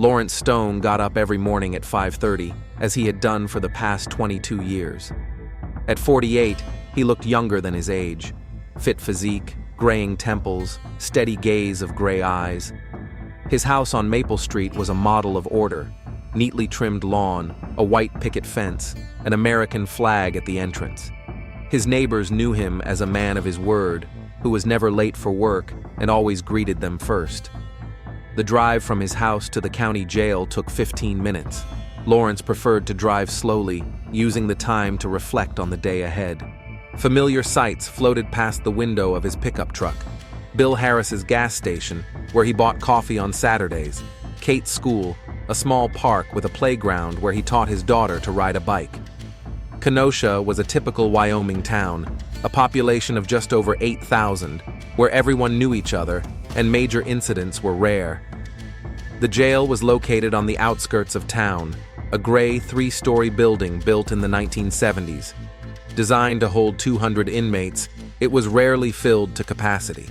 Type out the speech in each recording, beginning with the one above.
Lawrence Stone got up every morning at 5:30, as he had done for the past 22 years. At 48, he looked younger than his age. Fit physique, graying temples, steady gaze of gray eyes. His house on Maple Street was a model of order. Neatly trimmed lawn, a white picket fence, an American flag at the entrance. His neighbors knew him as a man of his word, who was never late for work and always greeted them first. The drive from his house to the county jail took 15 minutes. Lawrence preferred to drive slowly, using the time to reflect on the day ahead. Familiar sights floated past the window of his pickup truck. Bill Harris's gas station, where he bought coffee on Saturdays. Kate's school, a small park with a playground where he taught his daughter to ride a bike. Kenosha was a typical Wyoming town, a population of just over 8,000, where everyone knew each other and major incidents were rare. The jail was located on the outskirts of town, a gray 3-story building built in the 1970s. Designed to hold 200 inmates, it was rarely filled to capacity.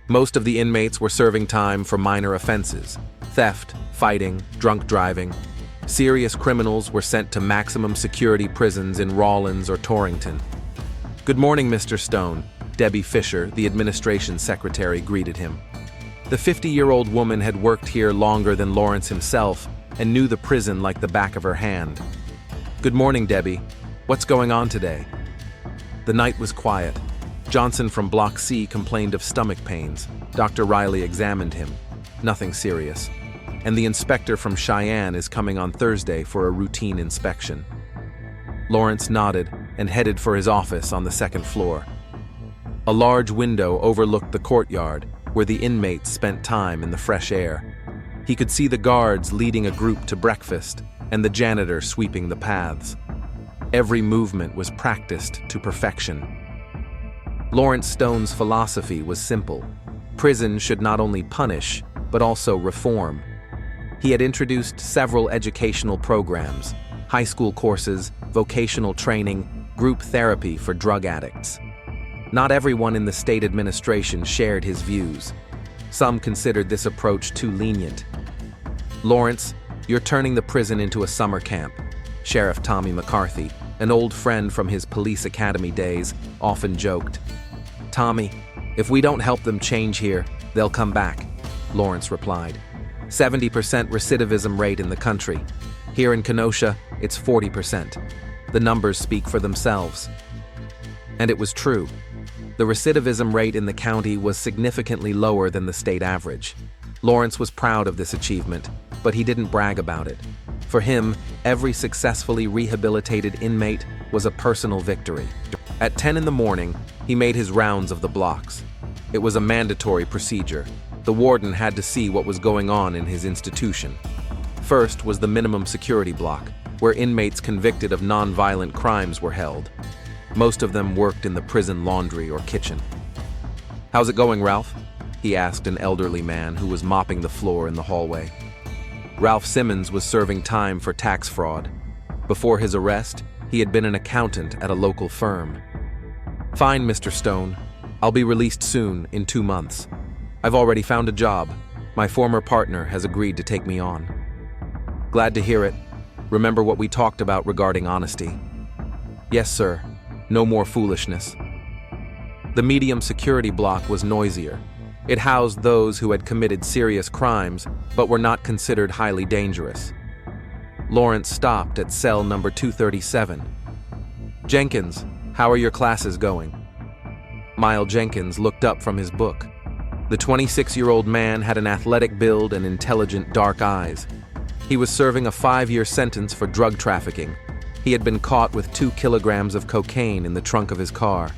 Most of the inmates were serving time for minor offenses: theft, fighting, drunk driving. Serious criminals were sent to maximum security prisons in Rawlins or Torrington. "Good morning, Mr. Stone," Debbie Fisher, the administration secretary, greeted him. The 50-year-old woman had worked here longer than Lawrence himself and knew the prison like the back of her hand. "Good morning, Debbie. What's going on today?" The night was quiet. Johnson from Block C complained of stomach pains. Dr. Riley examined him. Nothing serious. And the inspector from Cheyenne is coming on Thursday for a routine inspection. Lawrence nodded and headed for his office on the second floor. A large window overlooked the courtyard, where the inmates spent time in the fresh air. He could see the guards leading a group to breakfast and the janitor sweeping the paths. Every movement was practiced to perfection. Lawrence Stone's philosophy was simple. Prison should not only punish, but also reform. He had introduced several educational programs: high school courses, vocational training, group therapy for drug addicts. Not everyone in the state administration shared his views. Some considered this approach too lenient. "Lawrence, you're turning the prison into a summer camp," Sheriff Tommy McCarthy, an old friend from his police academy days, often joked. "Tommy, if we don't help them change here, they'll come back," Lawrence replied. 70% recidivism rate in the country. Here in Kenosha, it's 40%. The numbers speak for themselves. And it was true. The recidivism rate in the county was significantly lower than the state average. Lawrence was proud of this achievement, but he didn't brag about it. For him, every successfully rehabilitated inmate was a personal victory. At 10 in the morning, he made his rounds of the blocks. It was a mandatory procedure. The warden had to see what was going on in his institution. First was the minimum security block, where inmates convicted of non-violent crimes were held. Most of them worked in the prison laundry or kitchen. "How's it going, Ralph?" he asked an elderly man who was mopping the floor in the hallway. Ralph Simmons was serving time for tax fraud. Before his arrest, he had been an accountant at a local firm. "Fine, Mr. Stone. I'll be released soon, in 2 months. I've already found a job. My former partner has agreed to take me on." "Glad to hear it. Remember what we talked about regarding honesty?" "Yes, sir. No more foolishness." The medium security block was noisier. It housed those who had committed serious crimes but were not considered highly dangerous. Lawrence stopped at cell number 237. "Jenkins, how are your classes going?" Miles Jenkins looked up from his book. The 26-year-old man had an athletic build and intelligent dark eyes. He was serving a 5-year sentence for drug trafficking. He had been caught with 2 kilograms of cocaine in the trunk of his car.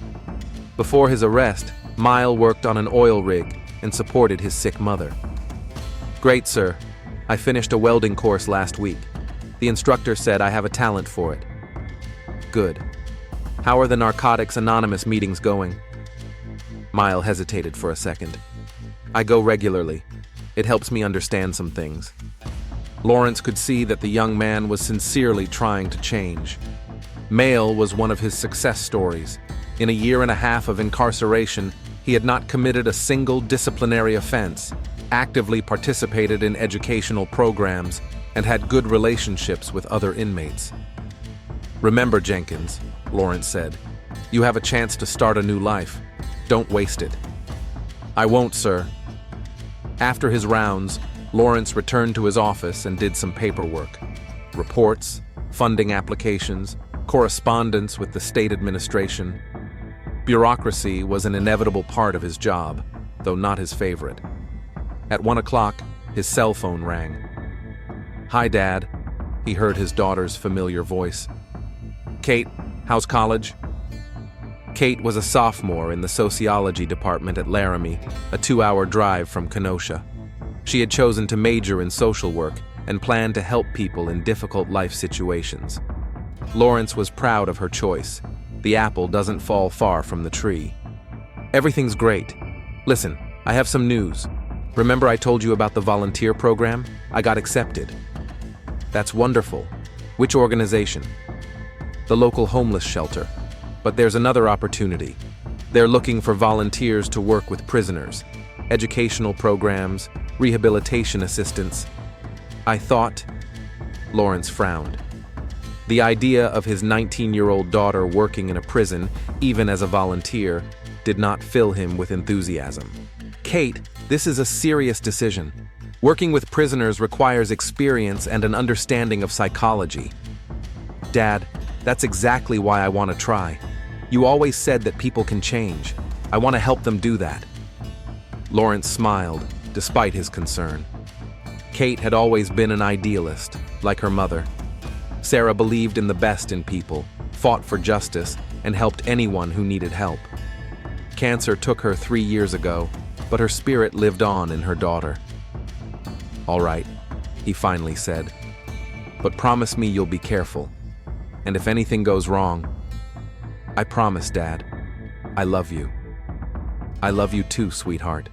Before his arrest, Miles worked on an oil rig and supported his sick mother. "Great, sir. I finished a welding course last week. The instructor said I have a talent for it." "Good. How are the Narcotics Anonymous meetings going?" Miles hesitated for a second. "I go regularly. It helps me understand some things." Lawrence could see that the young man was sincerely trying to change. Mail was one of his success stories. In a 1.5 years of incarceration, he had not committed a single disciplinary offense. actively participated in educational programs, and had good relationships with other inmates. "Remember, Jenkins," Lawrence said, "you have a chance to start a new life. Don't waste it." "I won't, sir." After his rounds, Lawrence returned to his office and did some paperwork. Reports, funding applications, correspondence with the state administration. Bureaucracy was an inevitable part of his job, though not his favorite. At 1 o'clock, his cell phone rang. "Hi, Dad," he heard his daughter's familiar voice. "Kate, how's college?" Kate was a sophomore in the sociology department at Laramie, a 2-hour drive from Kenosha. She had chosen to major in social work and planned to help people in difficult life situations. Lawrence was proud of her choice. The apple doesn't fall far from the tree. "Everything's great. Listen, I have some news. Remember I told you about the volunteer program? I got accepted." "That's wonderful. Which organization?" "The local homeless shelter. But there's another opportunity. They're looking for volunteers to work with prisoners, educational programs, rehabilitation assistance." "I thought..." Lawrence frowned. The idea of his 19-year-old daughter working in a prison, even as a volunteer, did not fill him with enthusiasm. "Kate, this is a serious decision. Working with prisoners requires experience and an understanding of psychology." "Dad, that's exactly why I want to try. You always said that people can change. I want to help them do that." Lawrence smiled, despite his concern. Kate had always been an idealist, like her mother. Sarah believed in the best in people, fought for justice, and helped anyone who needed help. Cancer took her 3 years ago, but her spirit lived on in her daughter. "All right," he finally said. "But promise me you'll be careful. And if anything goes wrong..." "I promise, Dad. I love you." "I love you too, sweetheart."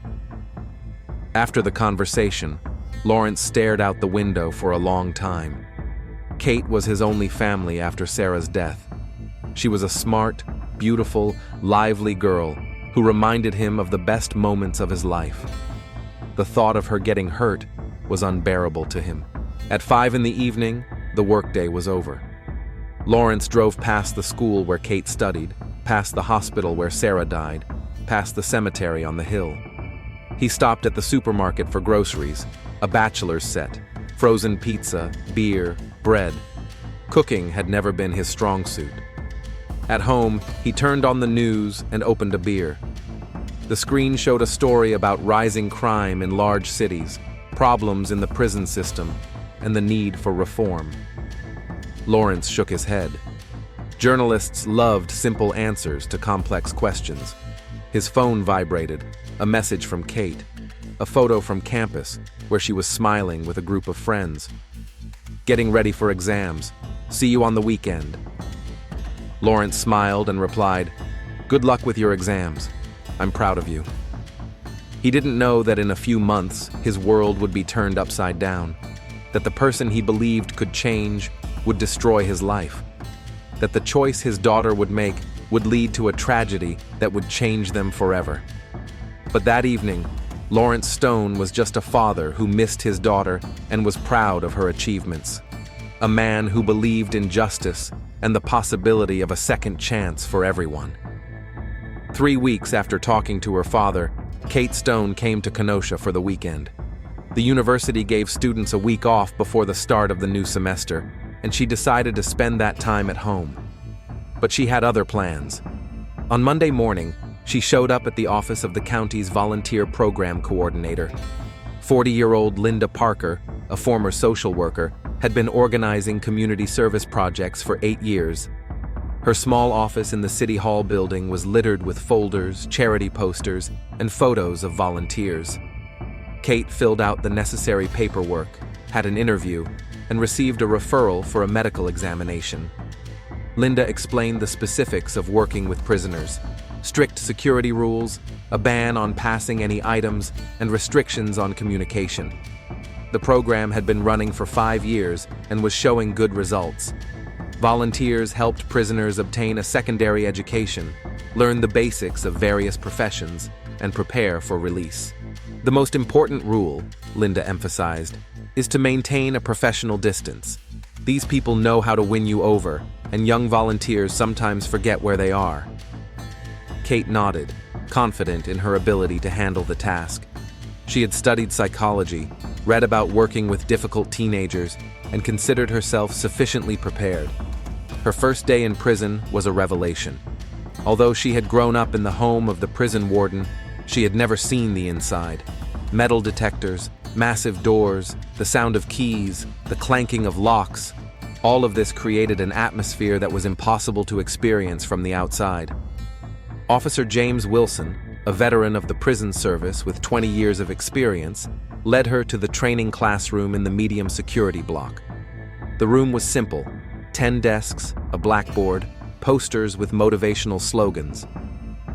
After the conversation, Lawrence stared out the window for a long time. Kate was his only family after Sarah's death. She was a smart, beautiful, lively girl who reminded him of the best moments of his life. The thought of her getting hurt was unbearable to him. At 5 in the evening, the workday was over. Lawrence drove past the school where Kate studied, past the hospital where Sarah died, past the cemetery on the hill. He stopped at the supermarket for groceries, a bachelor's set, frozen pizza, beer, bread. Cooking had never been his strong suit. At home, he turned on the news and opened a beer. The screen showed a story about rising crime in large cities, problems in the prison system, and the need for reform. Lawrence shook his head. Journalists loved simple answers to complex questions. His phone vibrated, a message from Kate, a photo from campus where she was smiling with a group of friends. "Getting ready for exams. See you on the weekend." Lawrence smiled and replied, "Good luck with your exams. I'm proud of you." He didn't know that in a few months his world would be turned upside down, that the person he believed could change would destroy his life, that the choice his daughter would make would lead to a tragedy that would change them forever. But that evening, Lawrence Stone was just a father who missed his daughter and was proud of her achievements. A man who believed in justice and the possibility of a second chance for everyone. 3 weeks after talking to her father, Kate Stone came to Kenosha for the weekend. The university gave students a week off before the start of the new semester, and she decided to spend that time at home. But she had other plans. On Monday morning, she showed up at the office of the county's volunteer program coordinator. 40-year-old Linda Parker, a former social worker, had been organizing community service projects for 8 years. Her small office in the City Hall building was littered with folders, charity posters, and photos of volunteers. Kate filled out the necessary paperwork, had an interview, and received a referral for a medical examination. Linda explained the specifics of working with prisoners: strict security rules, a ban on passing any items, and restrictions on communication. The program had been running for 5 years and was showing good results. Volunteers helped prisoners obtain a secondary education, learn the basics of various professions, and prepare for release. The most important rule, Linda emphasized, is to maintain a professional distance. These people know how to win you over, and young volunteers sometimes forget where they are. Kate nodded, confident in her ability to handle the task. She had studied psychology, read about working with difficult teenagers, and considered herself sufficiently prepared. Her first day in prison was a revelation. Although she had grown up in the home of the prison warden, she had never seen the inside. Metal detectors, massive doors, the sound of keys, the clanking of locks, all of this created an atmosphere that was impossible to experience from the outside. Officer James Wilson, a veteran of the prison service with 20 years of experience, led her to the training classroom in the medium security block. The room was simple: 10 desks, a blackboard, posters with motivational slogans.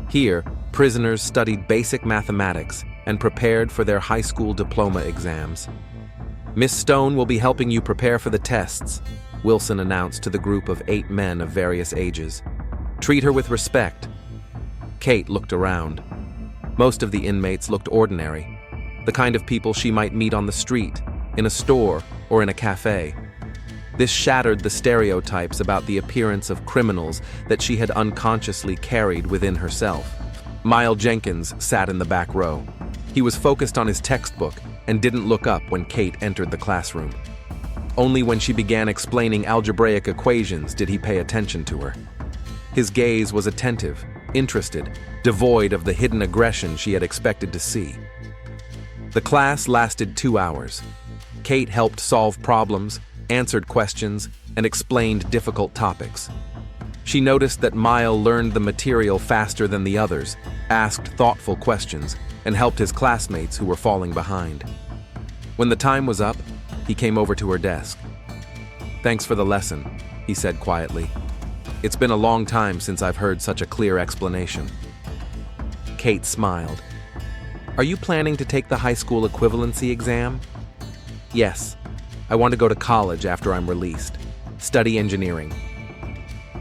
Here, prisoners studied basic mathematics and prepared for their high school diploma exams. "Miss Stone will be helping you prepare for the tests," Wilson announced to the group of 8 men of various ages. "Treat her with respect." Kate looked around. Most of the inmates looked ordinary, the kind of people she might meet on the street, in a store, or in a cafe. This shattered the stereotypes about the appearance of criminals that she had unconsciously carried within herself. Miles Jenkins sat in the back row. He was focused on his textbook and didn't look up when Kate entered the classroom. Only when she began explaining algebraic equations did he pay attention to her. His gaze was attentive, interested, devoid of the hidden aggression she had expected to see. The class lasted 2 hours. Kate helped solve problems, answered questions, and explained difficult topics. She noticed that Miles learned the material faster than the others, asked thoughtful questions, and helped his classmates who were falling behind. When the time was up, he came over to her desk. "Thanks for the lesson," he said quietly. "It's been a long time since I've heard such a clear explanation." Kate smiled. "Are you planning to take the high school equivalency exam?" "Yes. I want to go to college after I'm released. Study engineering."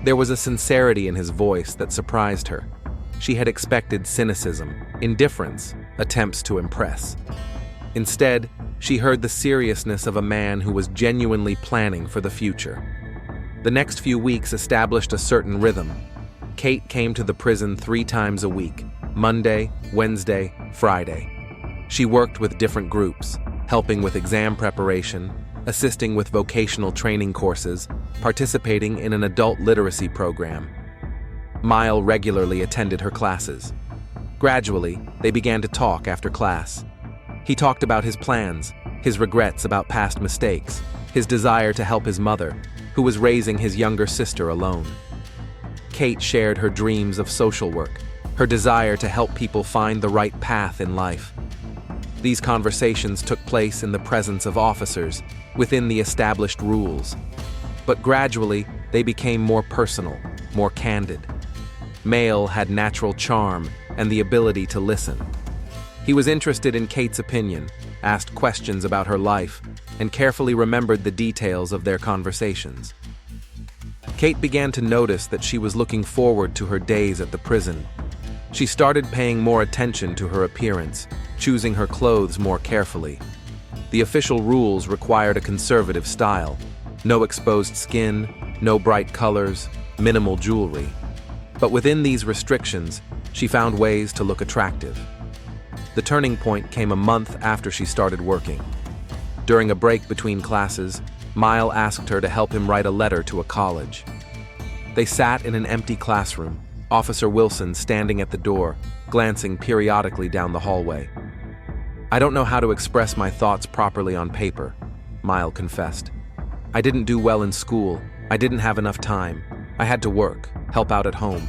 There was a sincerity in his voice that surprised her. She had expected cynicism, indifference, attempts to impress. Instead, she heard the seriousness of a man who was genuinely planning for the future. The next few weeks established a certain rhythm. Kate came to the prison 3 times a week: Monday, Wednesday, Friday. She worked with different groups, helping with exam preparation, assisting with vocational training courses, participating in an adult literacy program. Miles regularly attended her classes. Gradually, they began to talk after class. He talked about his plans, his regrets about past mistakes, his desire to help his mother, who was raising his younger sister alone. Kate shared her dreams of social work, her desire to help people find the right path in life. These conversations took place in the presence of officers, within the established rules. But gradually, they became more personal, more candid. Miles had natural charm and the ability to listen. He was interested in Kate's opinion, asked questions about her life, and carefully remembered the details of their conversations. Kate began to notice that she was looking forward to her days at the prison. She started paying more attention to her appearance, choosing her clothes more carefully. The official rules required a conservative style: no exposed skin, no bright colors, minimal jewelry. But within these restrictions, she found ways to look attractive. The turning point came a month after she started working. During a break between classes, Miles asked her to help him write a letter to a college. They sat in an empty classroom, Officer Wilson standing at the door, glancing periodically down the hallway. "I don't know how to express my thoughts properly on paper," Miles confessed. "I didn't do well in school. I didn't have enough time. I had to work, help out at home."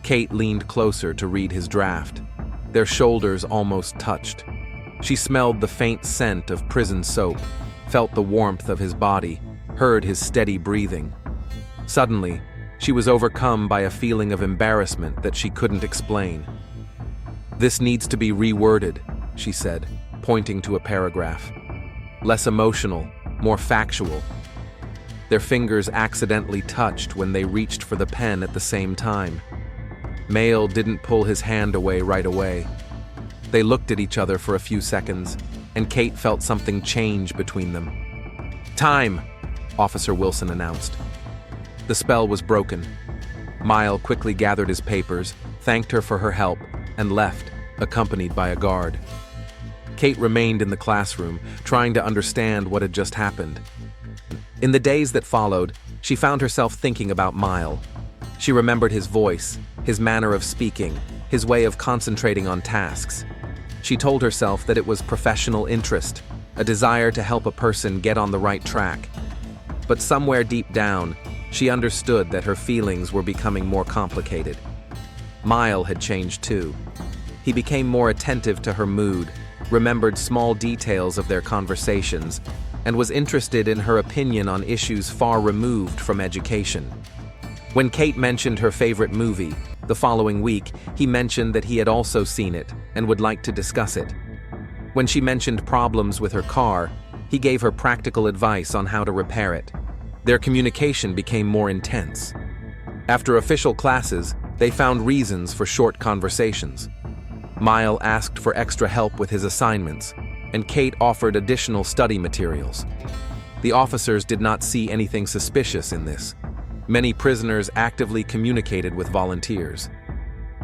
Kate leaned closer to read his draft. Their shoulders almost touched. She smelled the faint scent of prison soap, felt the warmth of his body, heard his steady breathing. Suddenly, she was overcome by a feeling of embarrassment that she couldn't explain. "This needs to be reworded," she said, pointing to a paragraph. "Less emotional, more factual." Their fingers accidentally touched when they reached for the pen at the same time. Miles didn't pull his hand away right away. They looked at each other for a few seconds, and Kate felt something change between them. "Time," Officer Wilson announced. The spell was broken. Mile quickly gathered his papers, thanked her for her help, and left, accompanied by a guard. Kate remained in the classroom, trying to understand what had just happened. In the days that followed, she found herself thinking about Mile. She remembered his voice, his manner of speaking, his way of concentrating on tasks. She told herself that it was professional interest, a desire to help a person get on the right track. But somewhere deep down, she understood that her feelings were becoming more complicated. Mile had changed too. He became more attentive to her mood, remembered small details of their conversations, and was interested in her opinion on issues far removed from education. When Kate mentioned her favorite movie, the following week, he mentioned that he had also seen it and would like to discuss it. When she mentioned problems with her car, he gave her practical advice on how to repair it. Their communication became more intense. After official classes, they found reasons for short conversations. Mile asked for extra help with his assignments, and Kate offered additional study materials. The officers did not see anything suspicious in this. Many prisoners actively communicated with volunteers.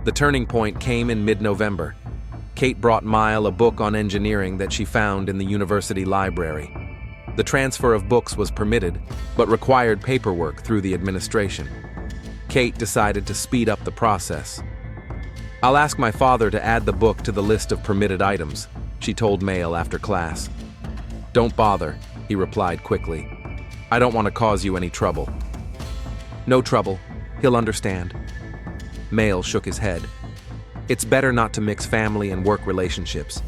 The turning point came in mid-November. Kate brought Mile a book on engineering that she found in the university library. The transfer of books was permitted, but required paperwork through the administration. Kate decided to speed up the process. "I'll ask my father to add the book to the list of permitted items," she told Male after class. "Don't bother," he replied quickly. "I don't want to cause you any trouble." "No trouble. He'll understand." Male shook his head. "It's better not to mix family and work relationships.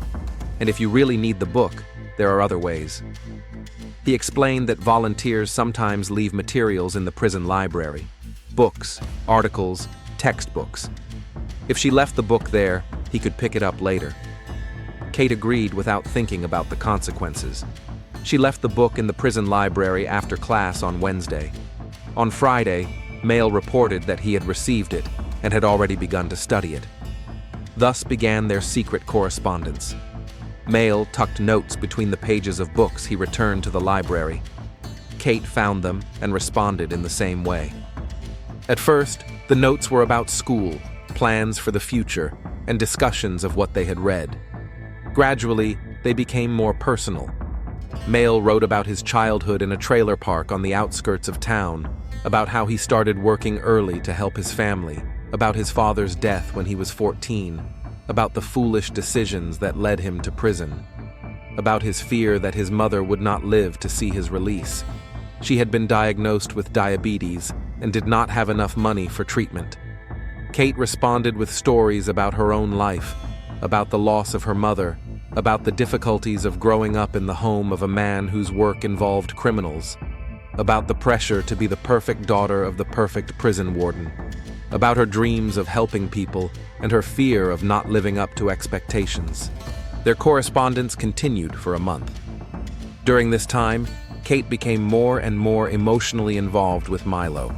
And if you really need the book, there are other ways." He explained that volunteers sometimes leave materials in the prison library. Books, articles, textbooks. If she left the book there, he could pick it up later. Kate agreed without thinking about the consequences. She left the book in the prison library after class on Wednesday. On Friday, Male reported that he had received it and had already begun to study it. Thus began their secret correspondence. Male tucked notes between the pages of books he returned to the library. Kate found them and responded in the same way. At first, the notes were about school, plans for the future, and discussions of what they had read. Gradually, they became more personal. Male wrote about his childhood in a trailer park on the outskirts of town, about how he started working early to help his family, about his father's death when he was 14, about the foolish decisions that led him to prison, about his fear that his mother would not live to see his release. She had been diagnosed with diabetes and did not have enough money for treatment. Kate responded with stories about her own life, about the loss of her mother, about the difficulties of growing up in the home of a man whose work involved criminals, about the pressure to be the perfect daughter of the perfect prison warden, about her dreams of helping people and her fear of not living up to expectations. Their correspondence continued for a month. During this time, Kate became more and more emotionally involved with Milo.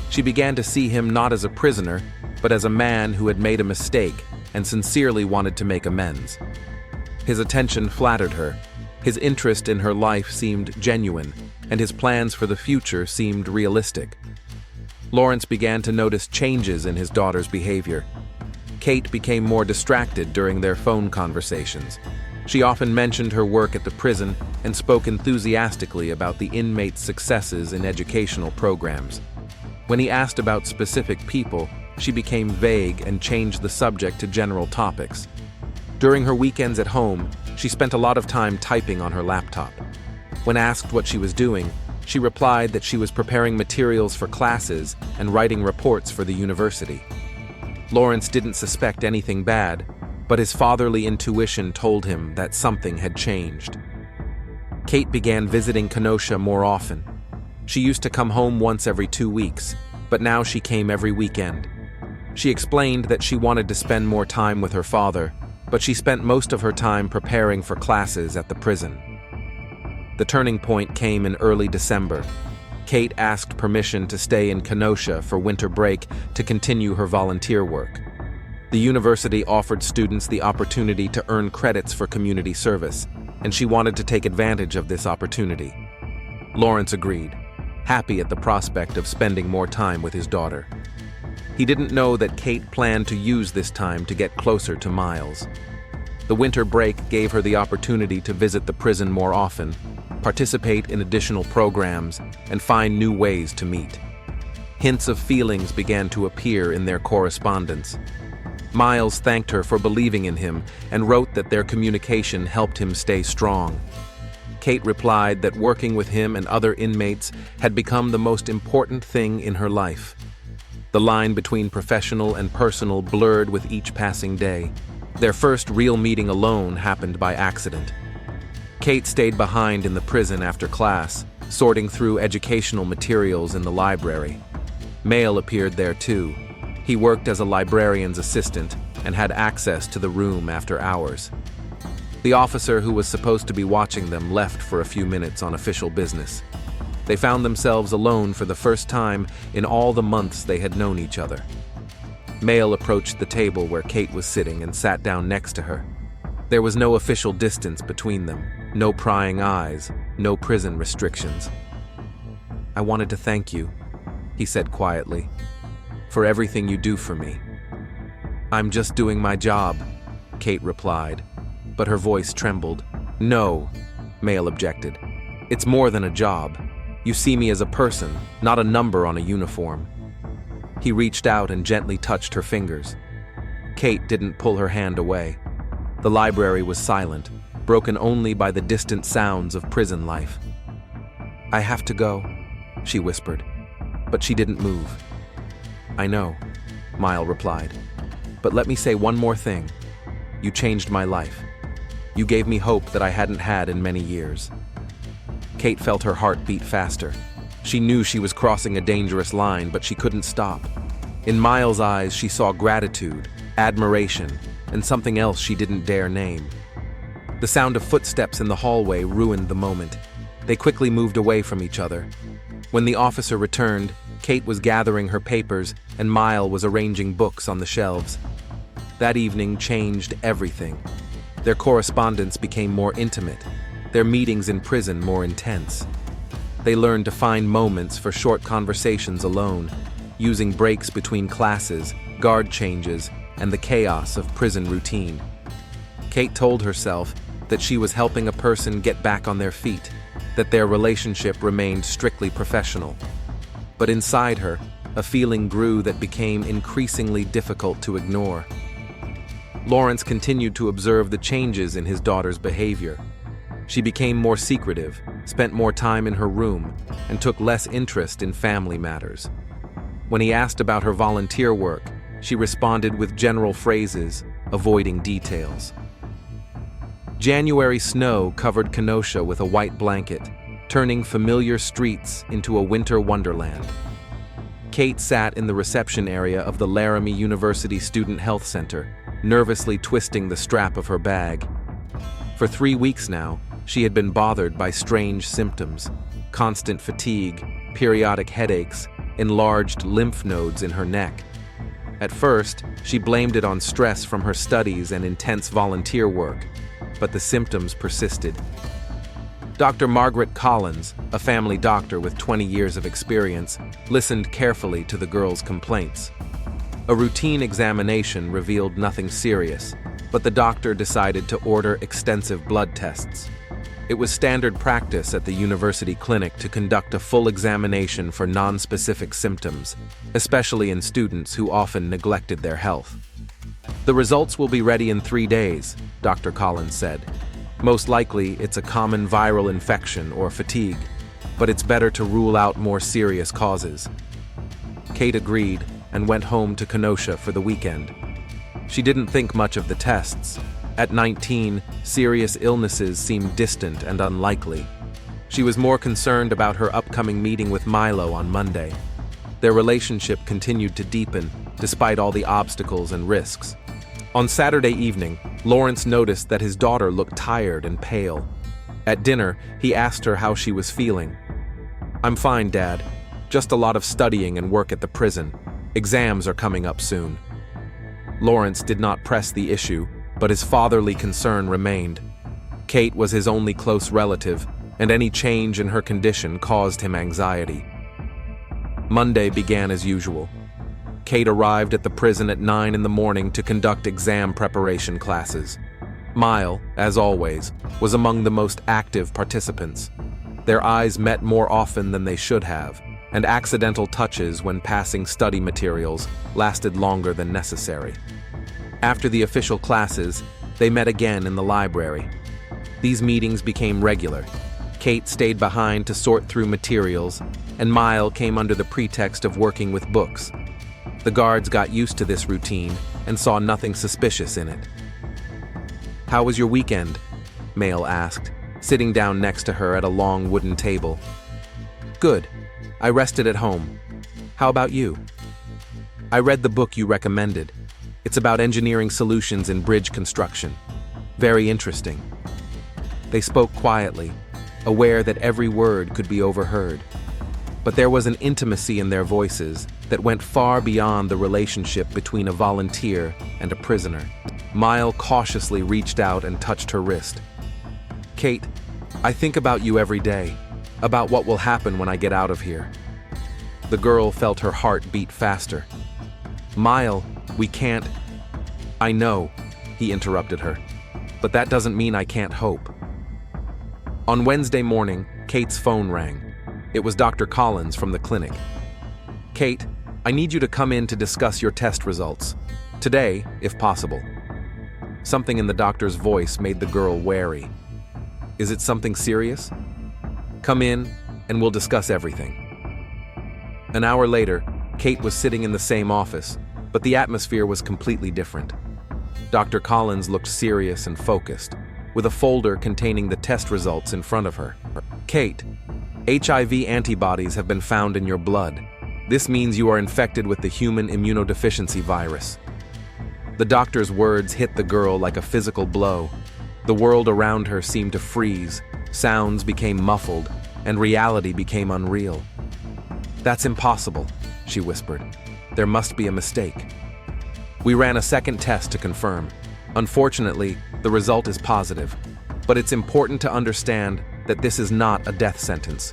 She began to see him not as a prisoner, but as a man who had made a mistake and sincerely wanted to make amends. His attention flattered her, his interest in her life seemed genuine, and his plans for the future seemed realistic. Lawrence began to notice changes in his daughter's behavior. Kate became more distracted during their phone conversations. She often mentioned her work at the prison and spoke enthusiastically about the inmates' successes in educational programs. When he asked about specific people, she became vague and changed the subject to general topics. During her weekends at home, she spent a lot of time typing on her laptop. When asked what she was doing, she replied that she was preparing materials for classes and writing reports for the university. Lawrence didn't suspect anything bad, but his fatherly intuition told him that something had changed. Kate began visiting Kenosha more often. She used to come home once every 2 weeks, but now she came every weekend. She explained that she wanted to spend more time with her father, but she spent most of her time preparing for classes at the prison. The turning point came in early December. Kate asked permission to stay in Kenosha for winter break to continue her volunteer work. The university offered students the opportunity to earn credits for community service, and she wanted to take advantage of this opportunity. Lawrence agreed, happy at the prospect of spending more time with his daughter. He didn't know that Kate planned to use this time to get closer to Miles. The winter break gave her the opportunity to visit the prison more often, participate in additional programs, and find new ways to meet. Hints of feelings began to appear in their correspondence. Miles thanked her for believing in him and wrote that their communication helped him stay strong. Kate replied that working with him and other inmates had become the most important thing in her life. The line between professional and personal blurred with each passing day. Their first real meeting alone happened by accident. Kate stayed behind in the prison after class, sorting through educational materials in the library. Mail appeared there too. He worked as a librarian's assistant and had access to the room after hours. The officer who was supposed to be watching them left for a few minutes on official business. They found themselves alone for the first time in all the months they had known each other. Mail approached the table where Kate was sitting and sat down next to her. There was no official distance between them, no prying eyes, no prison restrictions. "I wanted to thank you," he said quietly, "for everything you do for me." "I'm just doing my job," Kate replied, but her voice trembled. "No," Mail objected. "It's more than a job. You see me as a person, not a number on a uniform." He reached out and gently touched her fingers. Kate didn't pull her hand away. The library was silent, broken only by the distant sounds of prison life. "I have to go," she whispered, but she didn't move. "I know," Miles replied, "but let me say one more thing. You changed my life. You gave me hope that I hadn't had in many years." Kate felt her heart beat faster. She knew she was crossing a dangerous line, but she couldn't stop. In Miles' eyes, she saw gratitude, admiration, and something else she didn't dare name. The sound of footsteps in the hallway ruined the moment. They quickly moved away from each other. When the officer returned, Kate was gathering her papers and Miles was arranging books on the shelves. That evening changed everything. Their correspondence became more intimate, their meetings in prison more intense. They learned to find moments for short conversations alone, using breaks between classes, guard changes, and the chaos of prison routine. Kate told herself that she was helping a person get back on their feet, that their relationship remained strictly professional. But inside her, a feeling grew that became increasingly difficult to ignore. Lawrence continued to observe the changes in his daughter's behavior. She became more secretive, spent more time in her room, and took less interest in family matters. When he asked about her volunteer work, she responded with general phrases, avoiding details. January snow covered Kenosha with a white blanket, turning familiar streets into a winter wonderland. Kate sat in the reception area of the Laramie University Student Health Center, nervously twisting the strap of her bag. For 3 weeks now, she had been bothered by strange symptoms: constant fatigue, periodic headaches, enlarged lymph nodes in her neck. At first, she blamed it on stress from her studies and intense volunteer work, but the symptoms persisted. Dr. Margaret Collins, a family doctor with 20 years of experience, listened carefully to the girl's complaints. A routine examination revealed nothing serious, but the doctor decided to order extensive blood tests. It was standard practice at the university clinic to conduct a full examination for non-specific symptoms, especially in students who often neglected their health. "The results will be ready in 3 days," Dr. Collins said. "Most likely, it's a common viral infection or fatigue, but it's better to rule out more serious causes." Kate agreed and went home to Kenosha for the weekend. She didn't think much of the tests. At 19, serious illnesses seemed distant and unlikely. She was more concerned about her upcoming meeting with Milo on Monday. Their relationship continued to deepen, despite all the obstacles and risks. On Saturday evening, Lawrence noticed that his daughter looked tired and pale. At dinner, he asked her how she was feeling. "I'm fine, Dad. Just a lot of studying and work at the prison. Exams are coming up soon." Lawrence did not press the issue, but his fatherly concern remained. Kate was his only close relative, and any change in her condition caused him anxiety. Monday began as usual. Kate arrived at the prison at 9 in the morning to conduct exam preparation classes. Mile, as always, was among the most active participants. Their eyes met more often than they should have, and accidental touches when passing study materials lasted longer than necessary. After the official classes, they met again in the library. These meetings became regular. Kate stayed behind to sort through materials, and Mile came under the pretext of working with books. The guards got used to this routine and saw nothing suspicious in it. "How was your weekend?" Male asked, sitting down next to her at a long wooden table. "Good. I rested at home. How about you?" "I read the book you recommended. It's about engineering solutions in bridge construction. Very interesting." They spoke quietly, aware that every word could be overheard. But there was an intimacy in their voices that went far beyond the relationship between a volunteer and a prisoner. Mile cautiously reached out and touched her wrist. "Kate, I think about you every day, about what will happen when I get out of here." The girl felt her heart beat faster. "Mile, we can't—" "I know," he interrupted her, "but that doesn't mean I can't hope." On Wednesday morning, Kate's phone rang. It was Dr. Collins from the clinic. "Kate, I need you to come in to discuss your test results. Today, if possible." Something in the doctor's voice made the girl wary. "Is it something serious?" "Come in, and we'll discuss everything." An hour later, Kate was sitting in the same office, but the atmosphere was completely different. Dr. Collins looked serious and focused, with a folder containing the test results in front of her. "Kate, HIV antibodies have been found in your blood. This means you are infected with the human immunodeficiency virus." The doctor's words hit the girl like a physical blow. The world around her seemed to freeze, sounds became muffled, and reality became unreal. "That's impossible," she whispered. "There must be a mistake." "We ran a second test to confirm. Unfortunately, the result is positive, but it's important to understand that this is not a death sentence.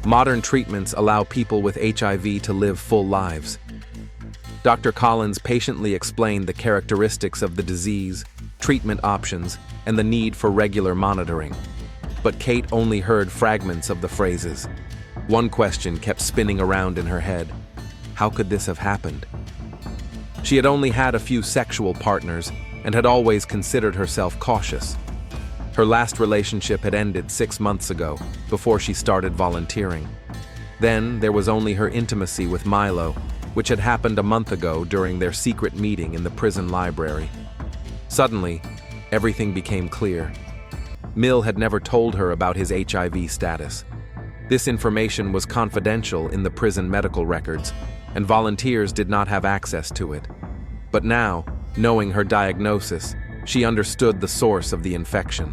Modern treatments allow people with HIV to live full lives." Dr. Collins patiently explained the characteristics of the disease, treatment options, and the need for regular monitoring. But Kate only heard fragments of the phrases. One question kept spinning around in her head. How could this have happened? She had only had a few sexual partners and had always considered herself cautious. Her last relationship had ended 6 months ago, before she started volunteering. Then there was only her intimacy with Milo, which had happened a month ago during their secret meeting in the prison library. Suddenly, everything became clear. Mill had never told her about his HIV status. This information was confidential in the prison medical records, and volunteers did not have access to it. But now, knowing her diagnosis, she understood the source of the infection.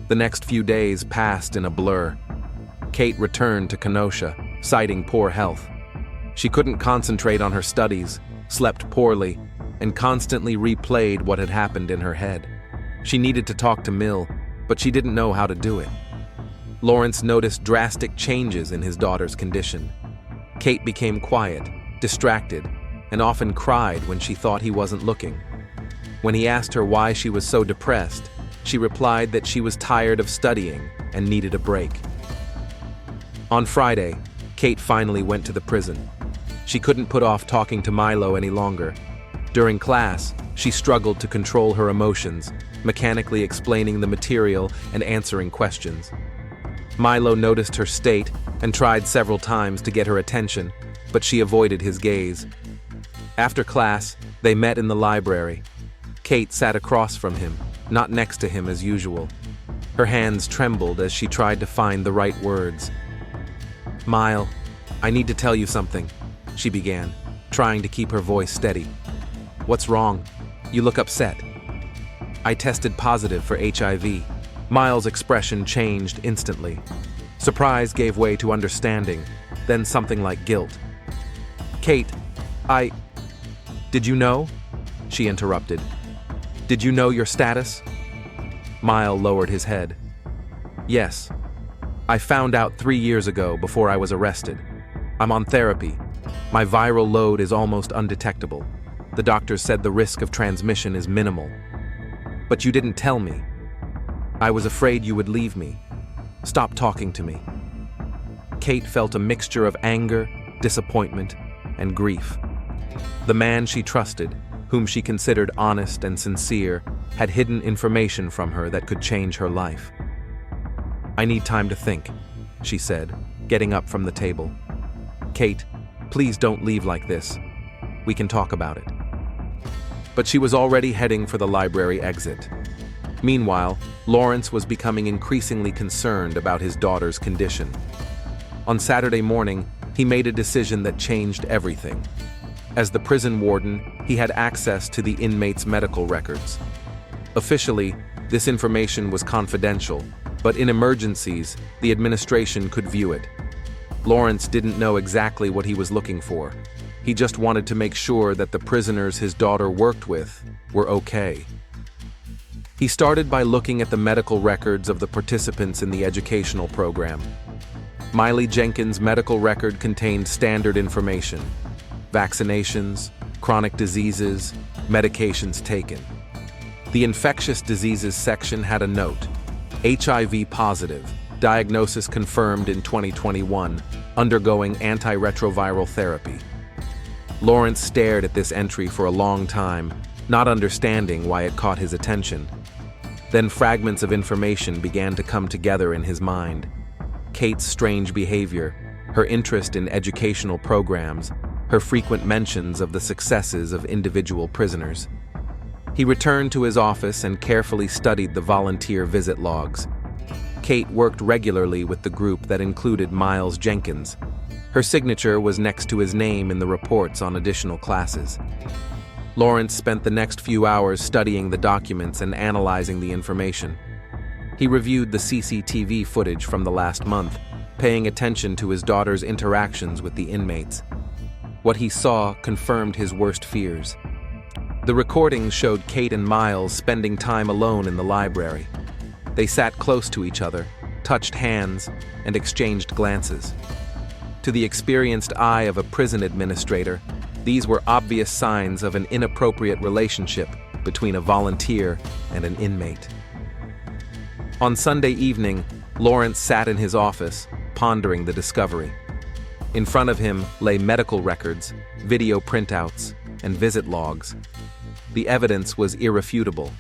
The next few days passed in a blur. Kate returned to Kenosha, citing poor health. She couldn't concentrate on her studies, slept poorly, and constantly replayed what had happened in her head. She needed to talk to Mill, but she didn't know how to do it. Lawrence noticed drastic changes in his daughter's condition. Kate became quiet, distracted, and often cried when she thought he wasn't looking. When he asked her why she was so depressed, she replied that she was tired of studying and needed a break. On Friday, Kate finally went to the prison. She couldn't put off talking to Milo any longer. During class, she struggled to control her emotions, mechanically explaining the material and answering questions. Milo noticed her state and tried several times to get her attention, but she avoided his gaze. After class, they met in the library. Kate sat across from him, not next to him as usual. Her hands trembled as she tried to find the right words. "Mile, I need to tell you something," she began, trying to keep her voice steady. "What's wrong? You look upset." "I tested positive for HIV." Mile's expression changed instantly. Surprise gave way to understanding, then something like guilt. "Kate, did you know?" she interrupted. "Did you know your status?" Mile lowered his head. "Yes. I found out 3 years ago before I was arrested. I'm on therapy. My viral load is almost undetectable. The doctors said the risk of transmission is minimal. But you didn't tell me. I was afraid you would leave me. Stop talking to me." Kate felt a mixture of anger, disappointment, and grief. The man she trusted, whom she considered honest and sincere, had hidden information from her that could change her life. "I need time to think," she said, getting up from the table. "Kate, please don't leave like this. We can talk about it." But she was already heading for the library exit. Meanwhile, Lawrence was becoming increasingly concerned about his daughter's condition. On Saturday morning, he made a decision that changed everything. As the prison warden, he had access to the inmate's medical records. Officially, this information was confidential, but in emergencies, the administration could view it. Lawrence didn't know exactly what he was looking for. He just wanted to make sure that the prisoners his daughter worked with were okay. He started by looking at the medical records of the participants in the educational program. Miley Jenkins' medical record contained standard information: vaccinations, chronic diseases, medications taken. The infectious diseases section had a note: HIV positive, diagnosis confirmed in 2021, undergoing antiretroviral therapy. Lawrence stared at this entry for a long time, not understanding why it caught his attention. Then fragments of information began to come together in his mind. Kate's strange behavior, her interest in educational programs, her frequent mentions of the successes of individual prisoners. He returned to his office and carefully studied the volunteer visit logs. Kate worked regularly with the group that included Miles Jenkins. Her signature was next to his name in the reports on additional classes. Lawrence spent the next few hours studying the documents and analyzing the information. He reviewed the CCTV footage from the last month, paying attention to his daughter's interactions with the inmates. What he saw confirmed his worst fears. The recordings showed Kate and Miles spending time alone in the library. They sat close to each other, touched hands, and exchanged glances. To the experienced eye of a prison administrator, these were obvious signs of an inappropriate relationship between a volunteer and an inmate. On Sunday evening, Lawrence sat in his office, pondering the discovery. In front of him lay medical records, video printouts, and visit logs. The evidence was irrefutable.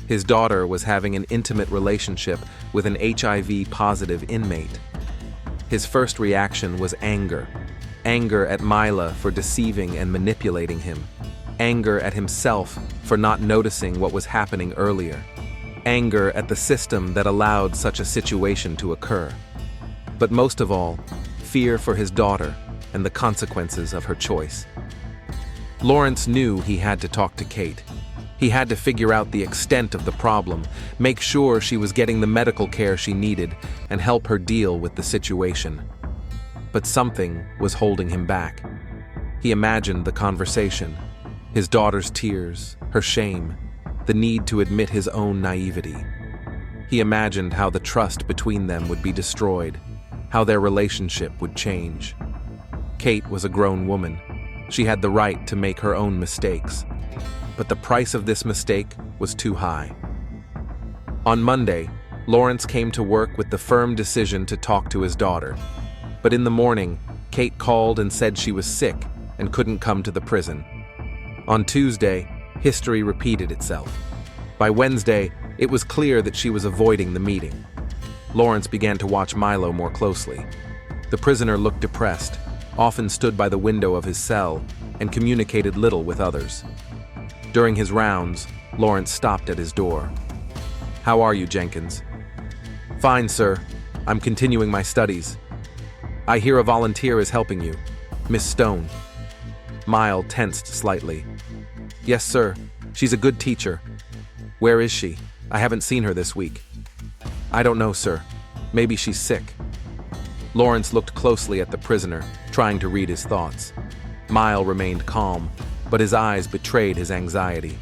His daughter was having an intimate relationship with an HIV-positive inmate. His first reaction was anger. Anger at Mila for deceiving and manipulating him. Anger at himself for not noticing what was happening earlier. Anger at the system that allowed such a situation to occur. But most of all, fear for his daughter and the consequences of her choice. Lawrence knew he had to talk to Kate. He had to figure out the extent of the problem, make sure she was getting the medical care she needed, and help her deal with the situation. But something was holding him back. He imagined the conversation, his daughter's tears, her shame, the need to admit his own naivety. He imagined how the trust between them would be destroyed, how their relationship would change. Kate was a grown woman. She had the right to make her own mistakes. But the price of this mistake was too high. On Monday, Lawrence came to work with the firm decision to talk to his daughter. But in the morning, Kate called and said she was sick and couldn't come to the prison. On Tuesday, history repeated itself. By Wednesday, it was clear that she was avoiding the meeting. Lawrence began to watch Milo more closely. The prisoner looked depressed, often stood by the window of his cell, and communicated little with others. During his rounds, Lawrence stopped at his door. "How are you, Jenkins?" "Fine, sir. I'm continuing my studies." "I hear a volunteer is helping you, Miss Stone." Mile tensed slightly. "Yes, sir. She's a good teacher." "Where is she? I haven't seen her this week." "I don't know, sir. Maybe she's sick." Lawrence looked closely at the prisoner, trying to read his thoughts. Mile remained calm, but his eyes betrayed his anxiety.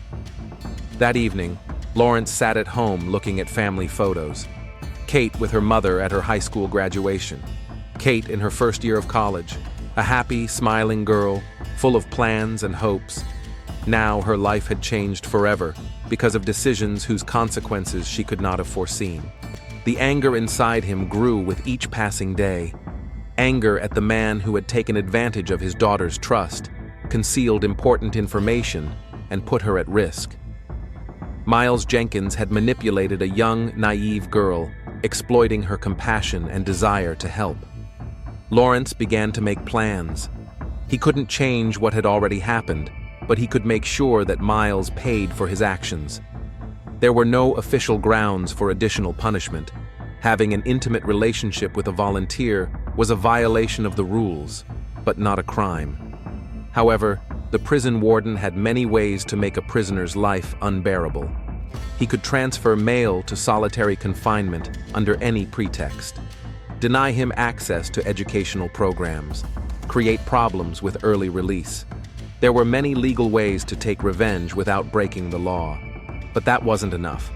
That evening, Lawrence sat at home looking at family photos. Kate with her mother at her high school graduation. Kate in her first year of college, a happy, smiling girl, full of plans and hopes. Now her life had changed forever because of decisions whose consequences she could not have foreseen. The anger inside him grew with each passing day. Anger at the man who had taken advantage of his daughter's trust, concealed important information, and put her at risk. Miles Jenkins had manipulated a young, naive girl, exploiting her compassion and desire to help. Lawrence began to make plans. He couldn't change what had already happened, but he could make sure that Miles paid for his actions. There were no official grounds for additional punishment. Having an intimate relationship with a volunteer was a violation of the rules, but not a crime. However, the prison warden had many ways to make a prisoner's life unbearable. He could transfer male to solitary confinement under any pretext, deny him access to educational programs, create problems with early release. There were many legal ways to take revenge without breaking the law, but that wasn't enough.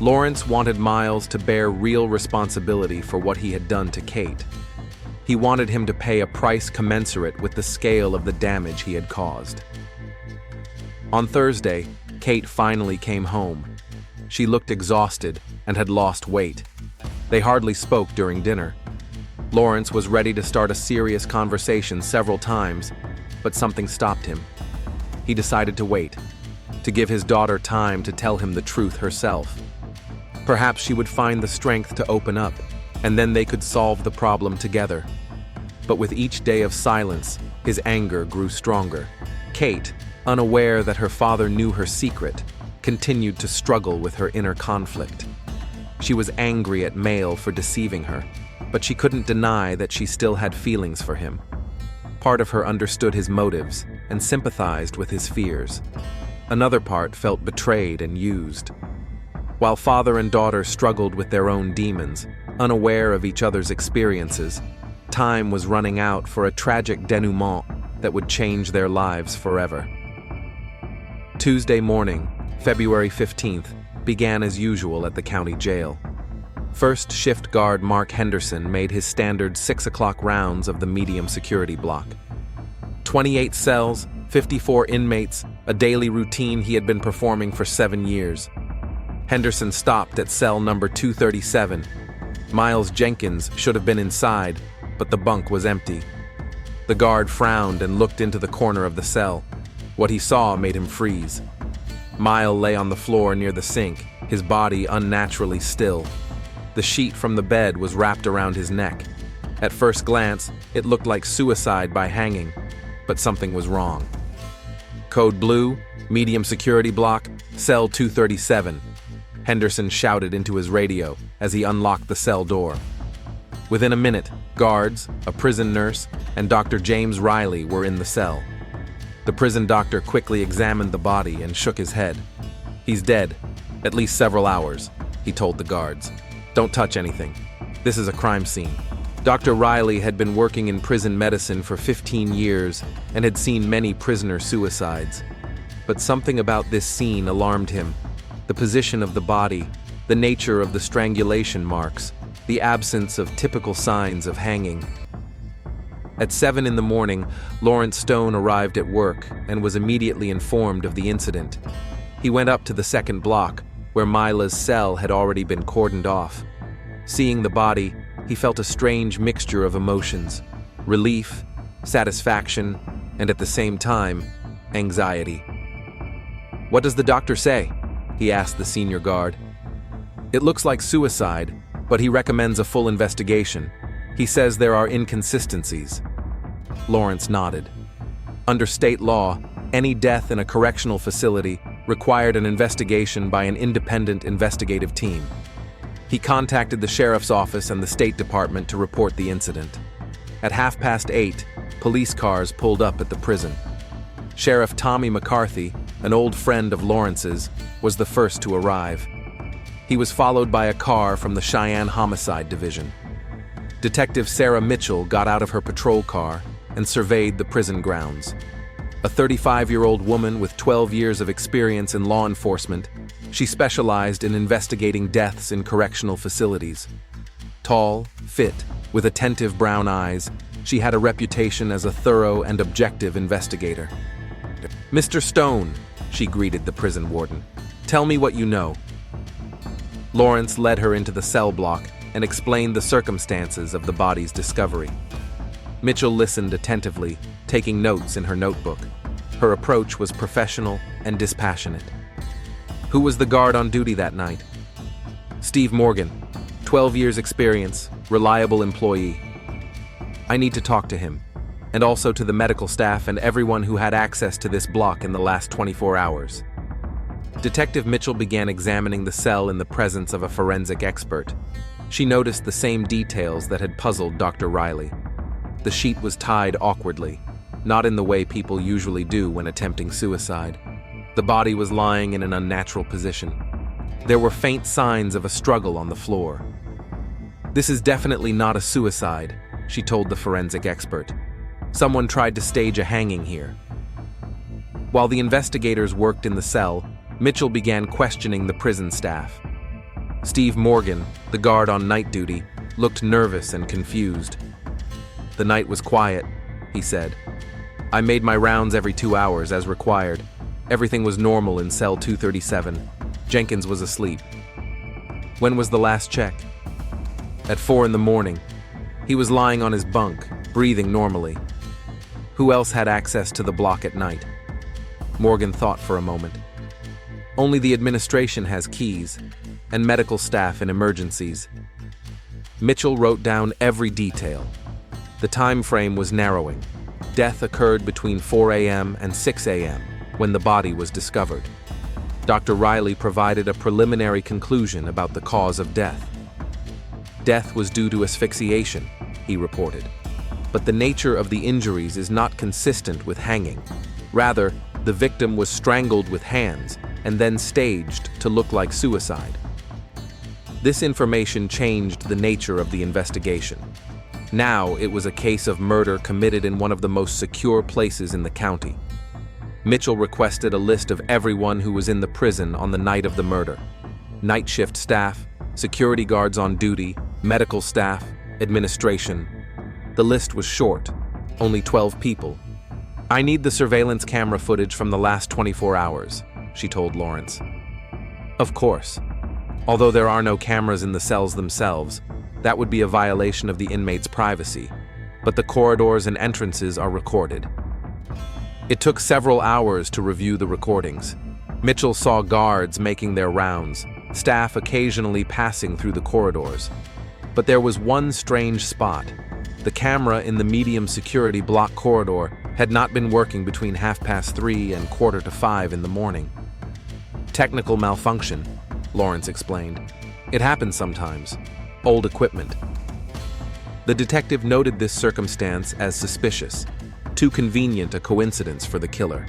Lawrence wanted Miles to bear real responsibility for what he had done to Kate. He wanted him to pay a price commensurate with the scale of the damage he had caused. On Thursday, Kate finally came home. She looked exhausted and had lost weight. They hardly spoke during dinner. Lawrence was ready to start a serious conversation several times, but something stopped him. He decided to wait, to give his daughter time to tell him the truth herself. Perhaps she would find the strength to open up, and then they could solve the problem together. But with each day of silence, his anger grew stronger. Kate, unaware that her father knew her secret, continued to struggle with her inner conflict. She was angry at Mail for deceiving her, but she couldn't deny that she still had feelings for him. Part of her understood his motives and sympathized with his fears. Another part felt betrayed and used. While father and daughter struggled with their own demons, unaware of each other's experiences, time was running out for a tragic denouement that would change their lives forever. Tuesday morning, February 15th, began as usual at the county jail. First shift guard Mark Henderson made his standard 6 o'clock rounds of the medium security block. 28 cells, 54 inmates, a daily routine he had been performing for 7 years. Henderson stopped at cell number 237. Miles Jenkins should have been inside, but the bunk was empty. The guard frowned and looked into the corner of the cell. What he saw made him freeze. Miles lay on the floor near the sink, his body unnaturally still. The sheet from the bed was wrapped around his neck. At first glance, it looked like suicide by hanging, but something was wrong. Code Blue, medium security block, cell 237. Henderson shouted into his radio as he unlocked the cell door. Within a minute, guards, a prison nurse, and Dr. James Riley were in the cell. The prison doctor quickly examined the body and shook his head. "He's dead, at least several hours," he told the guards. "Don't touch anything. This is a crime scene." Dr. Riley had been working in prison medicine for 15 years and had seen many prisoner suicides. But something about this scene alarmed him. The position of the body, the nature of the strangulation marks, the absence of typical signs of hanging. At 7 in the morning, Lawrence Stone arrived at work and was immediately informed of the incident. He went up to the second block, where Mila's cell had already been cordoned off. Seeing the body, he felt a strange mixture of emotions: relief, satisfaction, and at the same time, anxiety. "What does the doctor say?" he asked the senior guard. "It looks like suicide, but he recommends a full investigation. He says there are inconsistencies." Lawrence nodded. Under state law, any death in a correctional facility required an investigation by an independent investigative team. He contacted the sheriff's office and the State Department to report the incident. At 8:30, police cars pulled up at the prison. Sheriff Tommy McCarthy, an old friend of Lawrence's, was the first to arrive. He was followed by a car from the Cheyenne Homicide Division. Detective Sarah Mitchell got out of her patrol car and surveyed the prison grounds. A 35-year-old woman with 12 years of experience in law enforcement, she specialized in investigating deaths in correctional facilities. Tall, fit, with attentive brown eyes, she had a reputation as a thorough and objective investigator. "Mr. Stone," she greeted the prison warden, "tell me what you know." Lawrence led her into the cell block and explained the circumstances of the body's discovery. Mitchell listened attentively, taking notes in her notebook. Her approach was professional and dispassionate. "Who was the guard on duty that night?" "Steve Morgan, 12 years experience, reliable employee. I need to talk to him, and also to the medical staff and everyone who had access to this block in the last 24 hours. Detective Mitchell began examining the cell in the presence of a forensic expert. She noticed the same details that had puzzled Dr. Riley. The sheet was tied awkwardly, not in the way people usually do when attempting suicide. The body was lying in an unnatural position. There were faint signs of a struggle on the floor. "This is definitely not a suicide," she told the forensic expert. "Someone tried to stage a hanging here." While the investigators worked in the cell, Mitchell began questioning the prison staff. Steve Morgan, the guard on night duty, looked nervous and confused. "The night was quiet," he said. "I made my rounds every 2 hours as required. Everything was normal in cell 237. Jenkins was asleep." "When was the last check?" "At 4 in the morning. He was lying on his bunk, breathing normally." "Who else had access to the block at night?" Morgan thought for a moment. "Only the administration has keys, and medical staff in emergencies." Mitchell wrote down every detail. The time frame was narrowing. Death occurred between 4 a.m. and 6 a.m. when the body was discovered. Dr. Riley provided a preliminary conclusion about the cause of death. "Death was due to asphyxiation," he reported. "But the nature of the injuries is not consistent with hanging. Rather, the victim was strangled with hands and then staged to look like suicide." This information changed the nature of the investigation. Now it was a case of murder committed in one of the most secure places in the county. Mitchell requested a list of everyone who was in the prison on the night of the murder. Night shift staff, security guards on duty, medical staff, administration. The list was short, only 12 people. "I need the surveillance camera footage from the last 24 hours, she told Lawrence. "Of course. Although there are no cameras in the cells themselves, that would be a violation of the inmates' privacy, but the corridors and entrances are recorded." It took several hours to review the recordings. Mitchell saw guards making their rounds, staff occasionally passing through the corridors. But there was one strange spot. The camera in the medium security block corridor had not been working between 3:30 and 4:45 in the morning. "Technical malfunction," Lawrence explained. "It happens sometimes. Old equipment." The detective noted this circumstance as suspicious, too convenient a coincidence for the killer.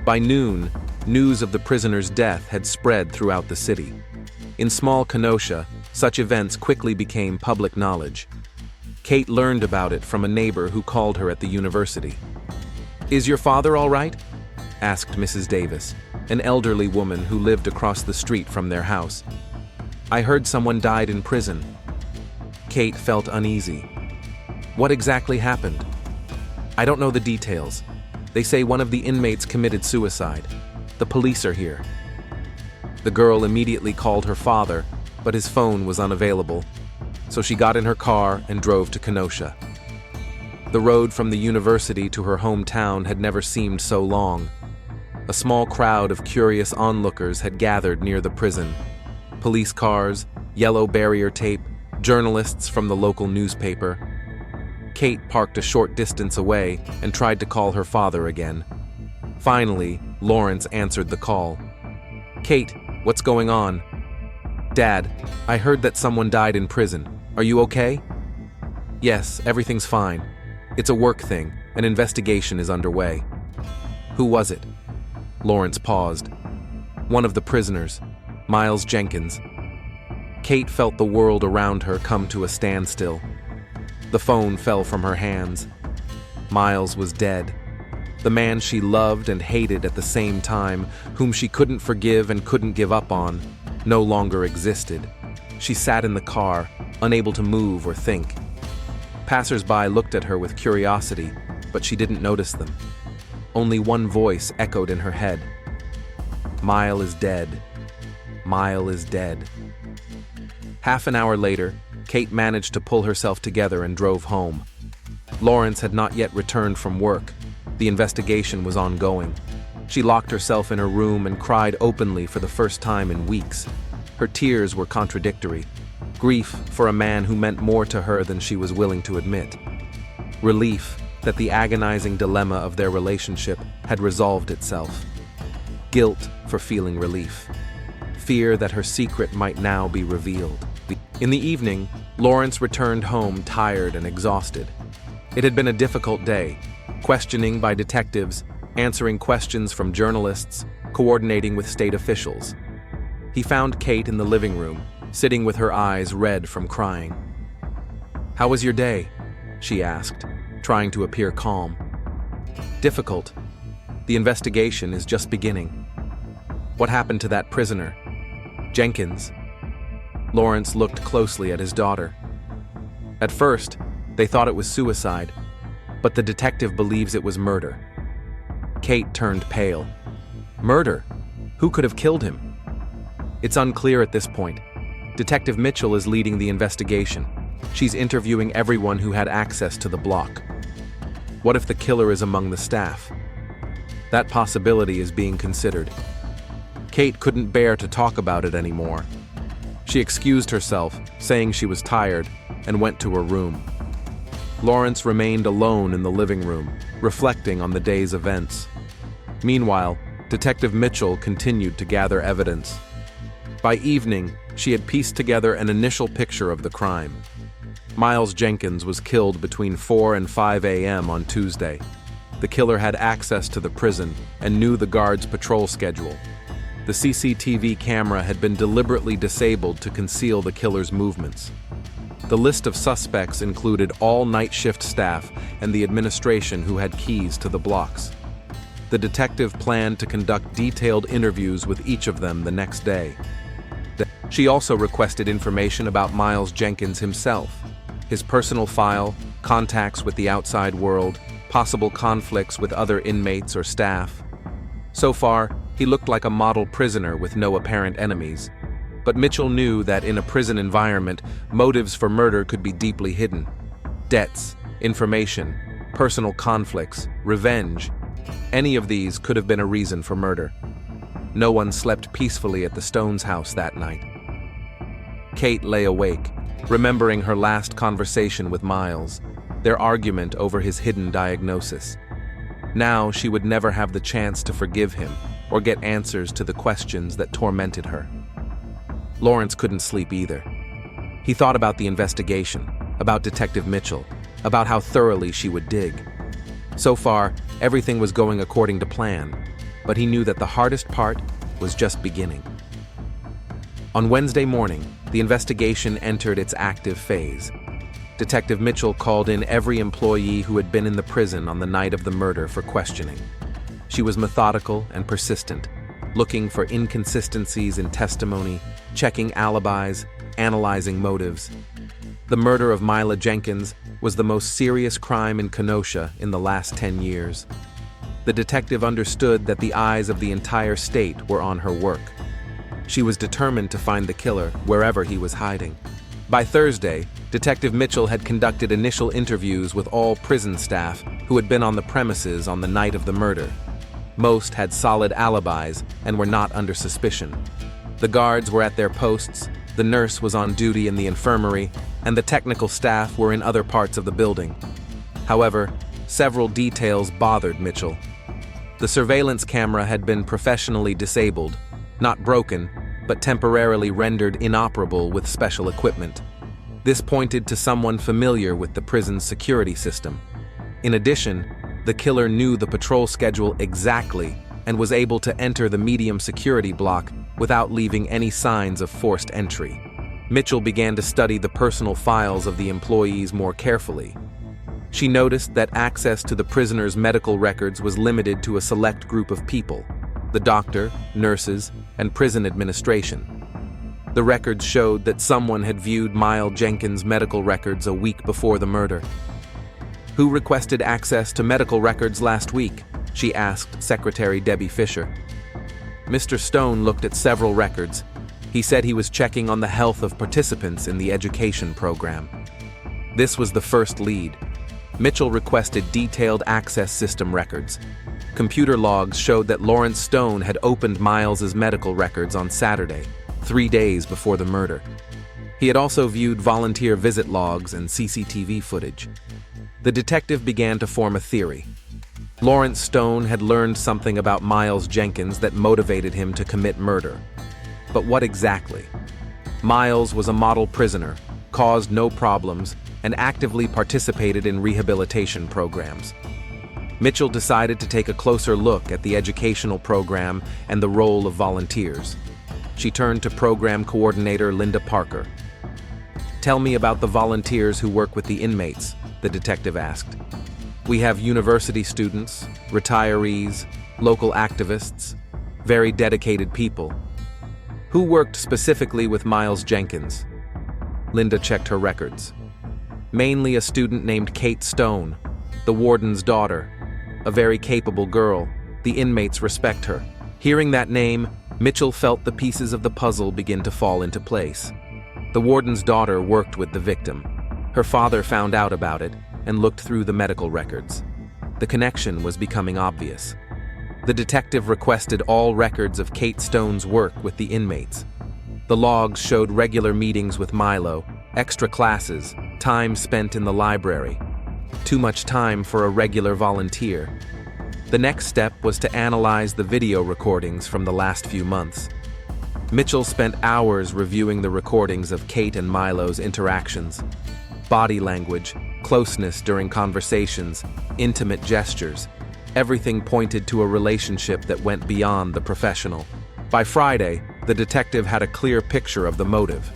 By noon, news of the prisoner's death had spread throughout the city. In small Kenosha, such events quickly became public knowledge. Kate learned about it from a neighbor who called her at the university. "Is your father all right?" asked Mrs. Davis, an elderly woman who lived across the street from their house. "I heard someone died in prison." Kate felt uneasy. "What exactly happened?" "I don't know the details. They say one of the inmates committed suicide. The police are here." The girl immediately called her father, but his phone was unavailable, so she got in her car and drove to Kenosha. The road from the university to her hometown had never seemed so long. A small crowd of curious onlookers had gathered near the prison. Police cars, yellow barrier tape, journalists from the local newspaper. Kate parked a short distance away and tried to call her father again. Finally, Lawrence answered the call. "Kate, what's going on?" "Dad, I heard that someone died in prison. Are you okay?" "Yes, everything's fine. It's a work thing. An investigation is underway." "Who was it?" Lawrence paused. "One of the prisoners, Miles Jenkins." Kate felt the world around her come to a standstill. The phone fell from her hands. Miles was dead. The man she loved and hated at the same time, whom she couldn't forgive and couldn't give up on, no longer existed. She sat in the car, unable to move or think. Passers-by looked at her with curiosity, but she didn't notice them. Only one voice echoed in her head. Mile is dead. Mile is dead. Half an hour later, Kate managed to pull herself together and drove home. Lawrence had not yet returned from work. The investigation was ongoing. She locked herself in her room and cried openly for the first time in weeks. Her tears were contradictory. Grief for a man who meant more to her than she was willing to admit. Relief that the agonizing dilemma of their relationship had resolved itself. Guilt for feeling relief. Fear that her secret might now be revealed. In the evening, Lawrence returned home tired and exhausted. It had been a difficult day, questioning by detectives, answering questions from journalists, coordinating with state officials. He found Kate in the living room, sitting with her eyes red from crying. "How was your day?" she asked, trying to appear calm. "Difficult. The investigation is just beginning." "What happened to that prisoner?" "Jenkins." Lawrence looked closely at his daughter. At first, they thought it was suicide, but the detective believes it was murder. Kate turned pale. "Murder? Who could have killed him?" "It's unclear at this point. Detective Mitchell is leading the investigation. She's interviewing everyone who had access to the block." "What if the killer is among the staff?" "That possibility is being considered." Kate couldn't bear to talk about it anymore. She excused herself, saying she was tired, and went to her room. Lawrence remained alone in the living room, reflecting on the day's events. Meanwhile, Detective Mitchell continued to gather evidence. By evening, she had pieced together an initial picture of the crime. Miles Jenkins was killed between 4 and 5 a.m. on Tuesday. The killer had access to the prison and knew the guards' patrol schedule. The CCTV camera had been deliberately disabled to conceal the killer's movements. The list of suspects included all night shift staff and the administration who had keys to the blocks. The detective planned to conduct detailed interviews with each of them the next day. She also requested information about Miles Jenkins himself, his personal file, contacts with the outside world, possible conflicts with other inmates or staff. So far, he looked like a model prisoner with no apparent enemies. But Mitchell knew that in a prison environment, motives for murder could be deeply hidden. Debts, information, personal conflicts, revenge. Any of these could have been a reason for murder. No one slept peacefully at the Stones' house that night. Kate lay awake, remembering her last conversation with Miles, their argument over his hidden diagnosis. Now she would never have the chance to forgive him or get answers to the questions that tormented her. Lawrence couldn't sleep either. He thought about the investigation, about Detective Mitchell, about how thoroughly she would dig. So far, everything was going according to plan, but he knew that the hardest part was just beginning. On Wednesday morning, the investigation entered its active phase. Detective Mitchell called in every employee who had been in the prison on the night of the murder for questioning. She was methodical and persistent, looking for inconsistencies in testimony, checking alibis, analyzing motives. The murder of Mila Jenkins was the most serious crime in Kenosha in the last 10 years. The detective understood that the eyes of the entire state were on her work. She was determined to find the killer wherever he was hiding. By Thursday, Detective Mitchell had conducted initial interviews with all prison staff who had been on the premises on the night of the murder. Most had solid alibis and were not under suspicion. The guards were at their posts, the nurse was on duty in the infirmary, and the technical staff were in other parts of the building. However, several details bothered Mitchell. The surveillance camera had been professionally disabled, not broken, but temporarily rendered inoperable with special equipment. This pointed to someone familiar with the prison's security system. In addition, the killer knew the patrol schedule exactly and was able to enter the medium security block without leaving any signs of forced entry. Mitchell began to study the personal files of the employees more carefully. She noticed that access to the prisoner's medical records was limited to a select group of people: the doctor, nurses, and prison administration. The records showed that someone had viewed Miles Jenkins' medical records a week before the murder. "Who requested access to medical records last week?" she asked Secretary Debbie Fisher. Mr. Stone looked at several records. He said he was checking on the health of participants in the education program. This was the first lead. Mitchell requested detailed access system records. Computer logs showed that Lawrence Stone had opened Miles's medical records on Saturday, 3 days before the murder. He had also viewed volunteer visit logs and CCTV footage. The detective began to form a theory. Lawrence Stone had learned something about Miles Jenkins that motivated him to commit murder. But what exactly? Miles was a model prisoner, caused no problems, and actively participated in rehabilitation programs. Mitchell decided to take a closer look at the educational program and the role of volunteers. She turned to program coordinator Linda Parker. "Tell me about the volunteers who work with the inmates," the detective asked. "We have university students, retirees, local activists, very dedicated people." "Who worked specifically with Miles Jenkins?" Linda checked her records. "Mainly a student named Kate Stone, the warden's daughter. A very capable girl. The inmates respect her." Hearing that name, Mitchell felt the pieces of the puzzle begin to fall into place. The warden's daughter worked with the victim. Her father found out about it and looked through the medical records. The connection was becoming obvious. The detective requested all records of Kate Stone's work with the inmates. The logs showed regular meetings with Milo, extra classes, time spent in the library. Too much time for a regular volunteer. The next step was to analyze the video recordings from the last few months. Mitchell spent hours reviewing the recordings of Kate and Milo's interactions. Body language, closeness during conversations, intimate gestures. Everything pointed to a relationship that went beyond the professional. By Friday, the detective had a clear picture of the motive.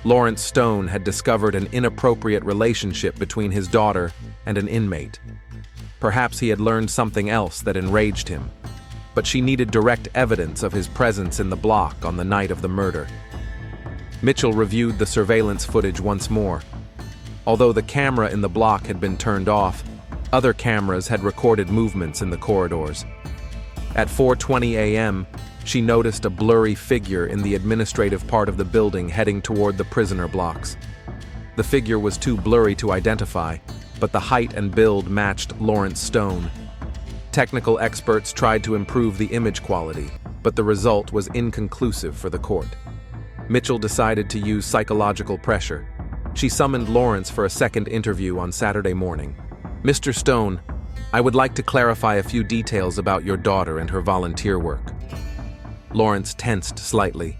Lawrence Stone had discovered an inappropriate relationship between his daughter and an inmate. Perhaps he had learned something else that enraged him. But she needed direct evidence of his presence in the block on the night of the murder. Mitchell reviewed the surveillance footage once more. Although the camera in the block had been turned off, other cameras had recorded movements in the corridors. At 4:20 a.m., she noticed a blurry figure in the administrative part of the building heading toward the prisoner blocks. The figure was too blurry to identify, but the height and build matched Lawrence Stone. Technical experts tried to improve the image quality, but the result was inconclusive for the court. Mitchell decided to use psychological pressure. She summoned Lawrence for a second interview on Saturday morning. "Mr. Stone, I would like to clarify a few details about your daughter and her volunteer work." Lawrence tensed slightly.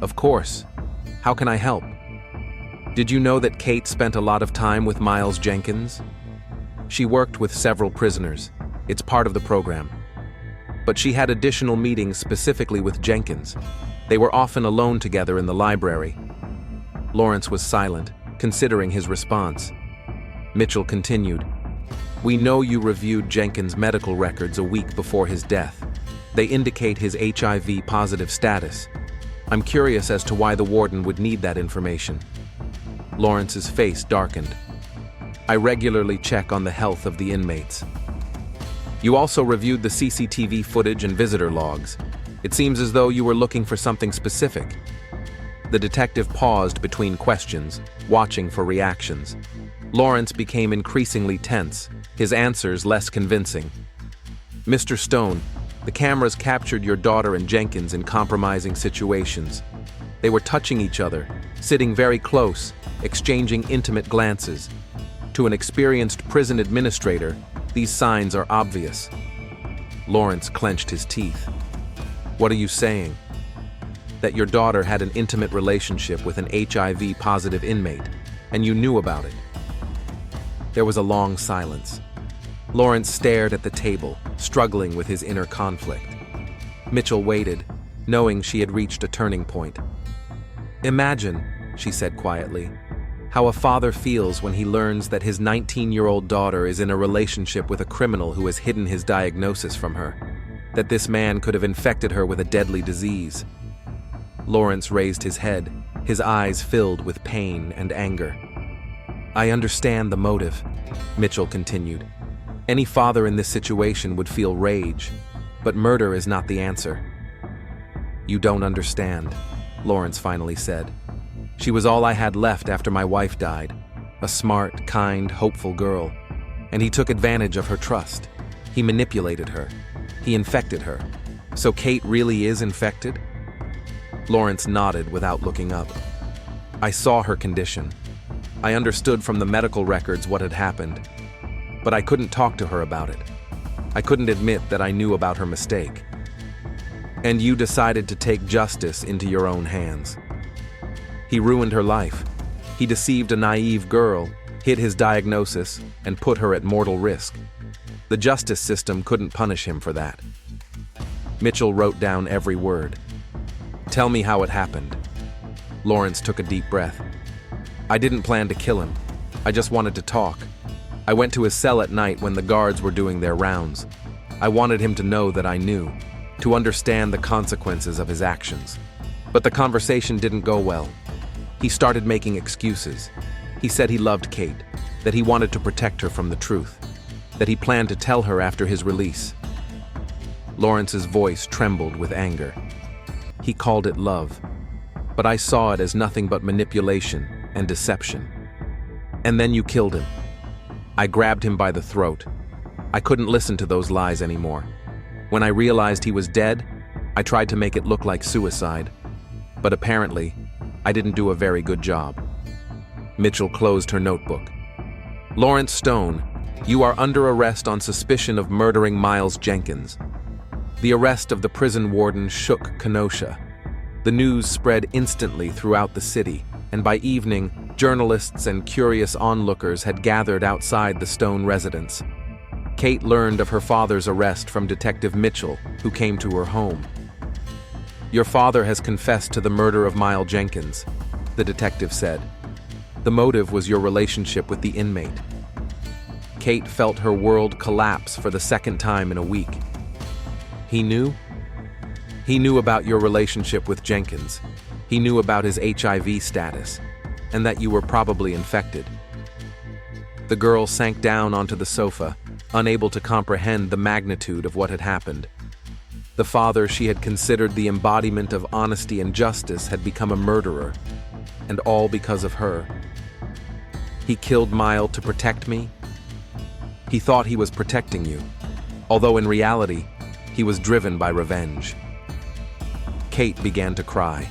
"Of course. How can I help?" "Did you know that Kate spent a lot of time with Miles Jenkins?" "She worked with several prisoners. It's part of the program. But she had additional meetings specifically with Jenkins. They were often alone together in the library." Lawrence was silent, considering his response. Mitchell continued. "We know you reviewed Jenkins' medical records a week before his death. They indicate his HIV positive status. I'm curious as to why the warden would need that information." Lawrence's face darkened. "I regularly check on the health of the inmates." "You also reviewed the CCTV footage and visitor logs. It seems as though you were looking for something specific." The detective paused between questions, watching for reactions. Lawrence became increasingly tense, his answers less convincing. "Mr. Stone, the cameras captured your daughter and Jenkins in compromising situations. They were touching each other, sitting very close, exchanging intimate glances. To an experienced prison administrator, these signs are obvious." Lawrence clenched his teeth. "What are you saying?" "That your daughter had an intimate relationship with an HIV-positive inmate, and you knew about it." There was a long silence. Lawrence stared at the table, struggling with his inner conflict. Mitchell waited, knowing she had reached a turning point. "Imagine," she said quietly, How a father feels when he learns that his 19-year-old daughter is in a relationship with a criminal who has hidden his diagnosis from her, that this man could have infected her with a deadly disease. Lawrence raised his head, his eyes filled with pain and anger. "I understand the motive," Mitchell continued. "Any father in this situation would feel rage, but murder is not the answer." "You don't understand," Lawrence finally said. "She was all I had left after my wife died, a smart, kind, hopeful girl, and he took advantage of her trust. He manipulated her. He infected her. So Kate really is infected?" Lawrence nodded without looking up. "I saw her condition. I understood from the medical records what had happened, but I couldn't talk to her about it. I couldn't admit that I knew about her mistake." "And you decided to take justice into your own hands." "He ruined her life. He deceived a naive girl, hid his diagnosis, and put her at mortal risk. The justice system couldn't punish him for that." Mitchell wrote down every word. "Tell me how it happened." Lawrence took a deep breath. "I didn't plan to kill him. I just wanted to talk. I went to his cell at night when the guards were doing their rounds. I wanted him to know that I knew, to understand the consequences of his actions. But the conversation didn't go well. He started making excuses. He said he loved Kate, that he wanted to protect her from the truth, that he planned to tell her after his release." Lawrence's voice trembled with anger. "He called it love, but I saw it as nothing but manipulation and deception. And then you killed him. I grabbed him by the throat. I couldn't listen to those lies anymore. When I realized he was dead, I tried to make it look like suicide, but apparently, I didn't do a very good job." Mitchell closed her notebook. "Lawrence Stone, you are under arrest on suspicion of murdering Miles Jenkins." The arrest of the prison warden shook Kenosha. The news spread instantly throughout the city, and by evening, journalists and curious onlookers had gathered outside the Stone residence. Kate learned of her father's arrest from Detective Mitchell, who came to her home. "Your father has confessed to the murder of Miles Jenkins," the detective said. "The motive was your relationship with the inmate." Kate felt her world collapse for the second time in a week. "He knew?" "He knew about your relationship with Jenkins. He knew about his HIV status, and that you were probably infected." The girl sank down onto the sofa, unable to comprehend the magnitude of what had happened. The father she had considered the embodiment of honesty and justice had become a murderer, and all because of her. "He killed Miles to protect me?" "He thought he was protecting you, although in reality, he was driven by revenge." Kate began to cry.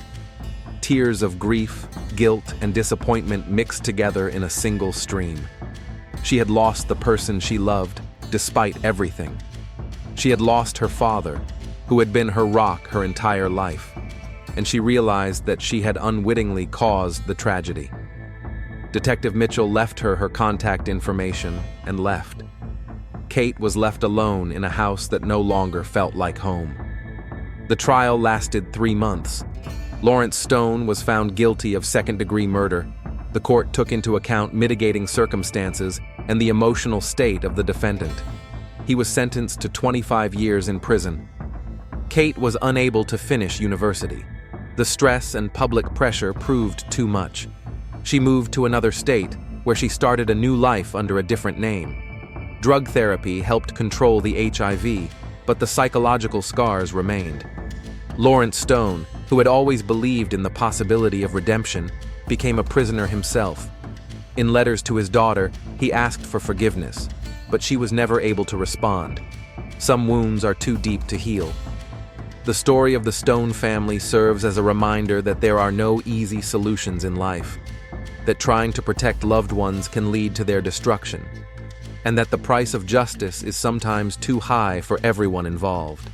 Tears of grief, guilt, and disappointment mixed together in a single stream. She had lost the person she loved, despite everything. She had lost her father, who had been her rock her entire life, and she realized that she had unwittingly caused the tragedy. Detective Mitchell left her contact information and left. Kate was left alone in a house that no longer felt like home. The trial lasted 3 months. Lawrence Stone was found guilty of second-degree murder. The court took into account mitigating circumstances and the emotional state of the defendant. He was sentenced to 25 years in prison. Kate was unable to finish university. The stress and public pressure proved too much. She moved to another state, where she started a new life under a different name. Drug therapy helped control the HIV, but the psychological scars remained. Lawrence Stone, who had always believed in the possibility of redemption, became a prisoner himself. In letters to his daughter, he asked for forgiveness, but she was never able to respond. Some wounds are too deep to heal. The story of the Stone family serves as a reminder that there are no easy solutions in life, that trying to protect loved ones can lead to their destruction, and that the price of justice is sometimes too high for everyone involved.